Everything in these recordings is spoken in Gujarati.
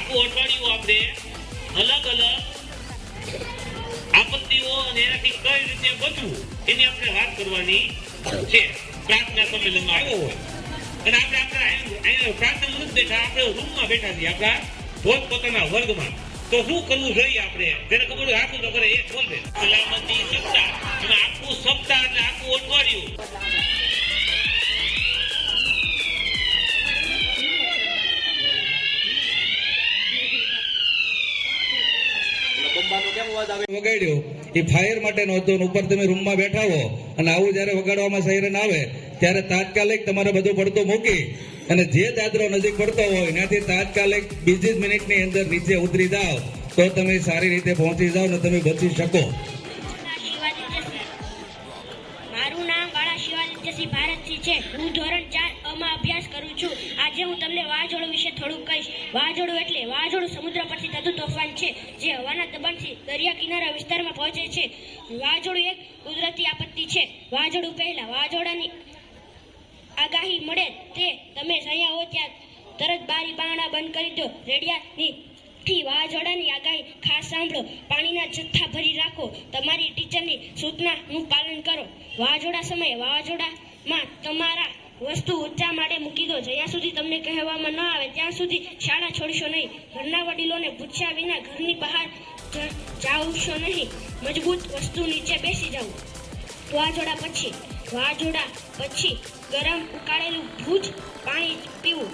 આખું અઠવાડિયું આપણે અલગ અલગ આપત્તિઓ અને એનાથી કઈ રીતે બચવું એની આપણે વાત કરવાની છે. પ્રાર્થના સંમેલનમાં આવ્યો હોય અને આપણે પ્રાર્થના નથી બેઠા, આપણે રૂમમાં બેઠા છીએ, આપણા પોતપોતાના વર્ગમાં. તો શું કરવું જોઈએ આપણે? જેને ખબર હોય આખું તો કરે, એક બોલવે સલામતી સપ્તાહ. અને આખું સપ્તાહ એટલે આખું અઠવાડિયું વગાડ્યો એ ફાયર માટે નહોતું. ઉપર તમે રૂમમાં બેઠા હો અને આવું જયારે વગાડવામાં સાયરન આવે ત્યારે તાત્કાલિક તમારે બધું પડતું મૂકી અને જે દાદરો નજીક પડતો હોય ત્યાંથી તાત્કાલિક 20 મિનિટની અંદર નીચે ઉતરી જાઓ તો તમે સારી રીતે પહોંચી જાઓ ને તમે બચી શકો. મારું નામ વાળા શિવાજી ભારતસિંહ છે. હું ધોરણ 4 માં અભ્યાસ કરું છું. આજે હું તમને વાવાઝોડું વિશે થોડુંક કહીશ. વાવાઝોડું સમુદ્ર પરથી થતું તોફાન છે જે હવાના દબાણથી દરિયા કિનારા વિસ્તારમાં પહોંચે છે. વાવાઝોડું એક કુદરતી આપત્તિ છે. વાવાઝોડું પહેલા વાવાઝોડાની આગાહી મળે તે તમે સહ્યા હો ત્યાં તરત બારી બારણા બંધ કરી દો. રેડિયાની વાવાઝોડાની આગાહી ખાસ સાંભળો. પાણીના જથ્થા ભરી રાખો. તમારી ટીચરની સૂચનાનું પાલન કરો. વાવાઝોડા સમયે વાવાઝોડામાં તમારા વસ્તુ ઊંચા માળે મૂકી દો. જ્યાં સુધી તમને કહેવામાં ન આવે ત્યાં સુધી શાળા છોડશો નહીં. ઘરના વડીલોને પૂછ્યા વિના ઘરની બહાર જાવશો નહીં. મજબૂત વસ્તુ નીચે બેસી જવું. વાવાઝોડા પછી ગરમ ઉકાળેલું ભૂજ પાણી પીવું.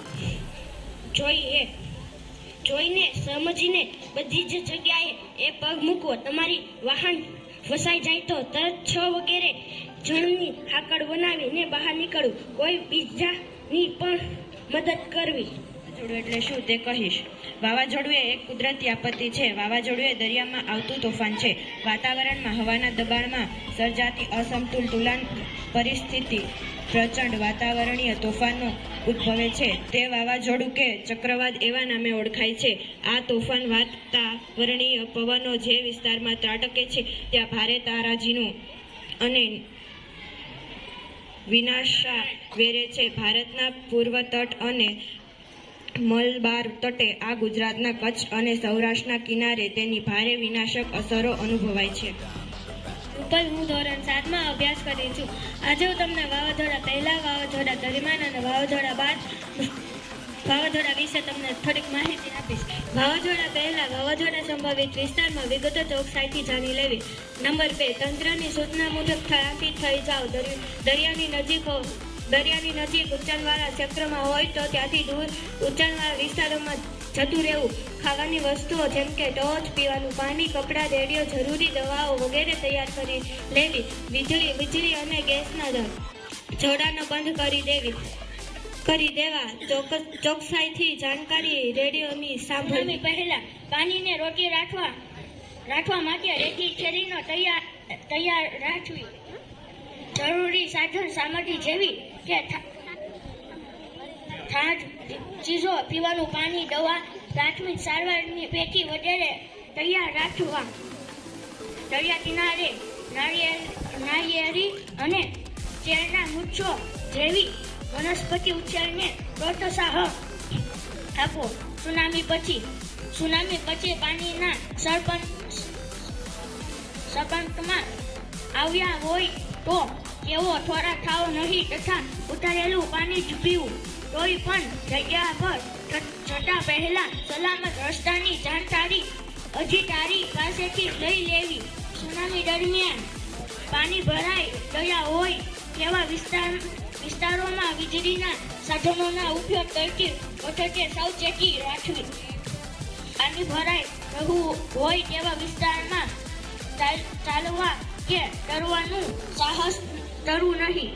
જોઈને સમજીને બધી જ જગ્યાએ એ પગ મૂકવો. તમારી વાહન ફસાઈ જાય તો તરત 6 વગેરે જણની હાકડ બનાવીને બહાર નીકળવું. કોઈ બીજાની પણ મદદ કરવી. વાવાઝોડું એટલે શું તે કહીશ. વાવાઝોડું એ એક કુદરતી આપત્તિ છે. વાવાઝોડું એ દરિયામાં આવતું તોફાન છે. વાતાવરણમાં હવાના દબાણમાં સર્જાતી અસમતુલન પરિસ્થિતિ પ્રચંડ વાતાવરણીય તોફાનો ઉદ્ભવે છે. તે વાવાઝોડું કે ચક્રવાત એવા નામે ઓળખાય છે. આ તોફાન વાતાવરણીય પવનો જે વિસ્તારમાં ત્રાટકે છે ત્યાં ભારે તારાજીનું અને વિનાશા વેરે છે. ભારતના પૂર્વ તટ અને મલબાર તટે આ ગુજરાતના કચ્છ અને સૌરાષ્ટ્રના કિનારે તેની ભારે વિનાશક અસરો અનુભવાય છે. હું ધોરણ 7 માં અભ્યાસ કરું છું. આજે હું તમને વાવાઝોડા પહેલા, વાવાઝોડા દરમિયાન અને વાવાઝોડા બાદ વાવાઝોડા વિશે તમને થોડીક માહિતી આપીશ. વાવાઝોડા પહેલા વાવાઝોડા સંભવિત વિસ્તારમાં વિગતો ચોકસાઈથી જાણી લેવી. નંબર 2, તંત્રની સૂચના મુજબ સ્થળાંતરિત થઈ જાઓ. દરિયાની નજીક ઊંચાણવાળા ક્ષેત્રમાં હોય તો ત્યાંથી દૂર ઊંચાણવાળા વિસ્તારોમાં જતું રહેવું. ખાવાની વસ્તુઓ જેમ કે ટોર્ચ, પીવાનું પાણી, કપડાં, રેડિયો, જરૂરી દવાઓ વગેરે તૈયાર કરી લેવી. વીજળી અને ગેસના જોડાણો બંધ કરી દેવા. ચોકસાઈથી જાણકારી રેડિયોની સાંભળવી. પહેલા પાણીને રોકી રાખવા માટે રેતી છેરીનો તૈયાર રાખવી. જરૂરી સાધન સામગ્રી જેવી કે ચીજો, પીવાનું પાણી, દવા, પ્રાથમિક સારવારની પેટી વગેરે તૈયાર રાખવા. દરિયા કિનારે નાળિયેરી અને ચેરના વૃક્ષો જેવી વનસ્પતિ ઉછેરને પ્રોત્સાહન આપો. સુનામી પછી પાણીના સંપર્કમાં આવ્યા હોય તો કેવો થોડા થાવ નહીં તથા ઉતારેલું પાણી જ પીવું. કોઈ પણ જગ્યા પર જતા પહેલા સલામત રસ્તાની જાણકારી અધિકારી પાસેથી લઈ લેવી. સુનામી દરમિયાન પાણી ભરાઈ ગયા હોય તેવા વિસ્તારોમાં વીજળીના સાધનોના ઉપયોગ કરતી વખતે સાવચેતી રાખવી. પાણી ભરાઈ રહ્યું હોય તેવા વિસ્તારમાં ચાલવા કે તરવાનું સાહસ કરવું નહીં.